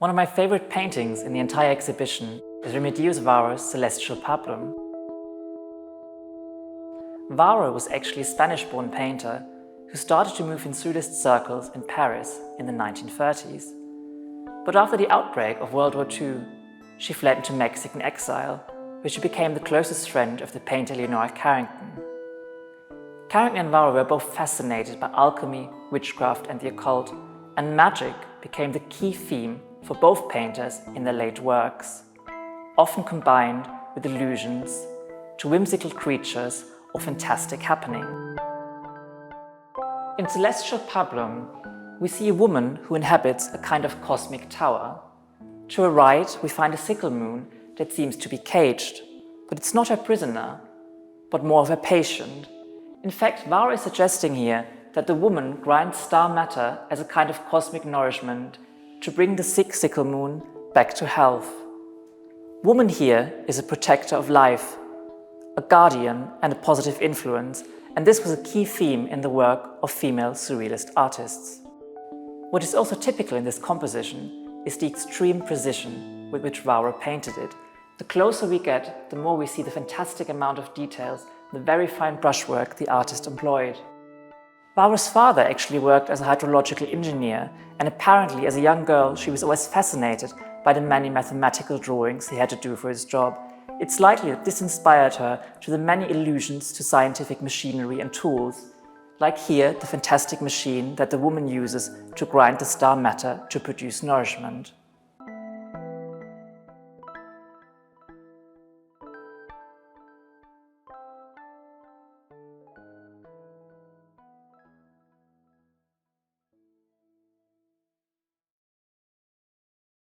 One of my favorite paintings in the entire exhibition is Remedios Varo's Celestial Pablum. Varo was actually a Spanish-born painter who started to move in Surrealist circles in Paris in the 1930s. But after the outbreak of World War II, she fled into Mexican exile, where she became the closest friend of the painter Leonora Carrington. Carrington and Varo were both fascinated by alchemy, witchcraft and the occult, and magic became the key theme for both painters in their late works, often combined with allusions to whimsical creatures or fantastic happening. In Celestial Pablum, we see a woman who inhabits a kind of cosmic tower. To her right, we find a sickle moon that seems to be caged, but it's not her prisoner, but more of her patient. In fact, Varo is suggesting here that the woman grinds star matter as a kind of cosmic nourishment to bring the sick sickle moon back to health. Woman here is a protector of life, a guardian and a positive influence, and this was a key theme in the work of female surrealist artists. What is also typical in this composition is the extreme precision with which Varo painted it. The closer we get, the more we see the fantastic amount of details, the very fine brushwork the artist employed. Varo's father actually worked as a hydrological engineer, and apparently as a young girl she was always fascinated by the many mathematical drawings he had to do for his job. It's likely that this inspired her to the many allusions to scientific machinery and tools, like here the fantastic machine that the woman uses to grind the star matter to produce nourishment.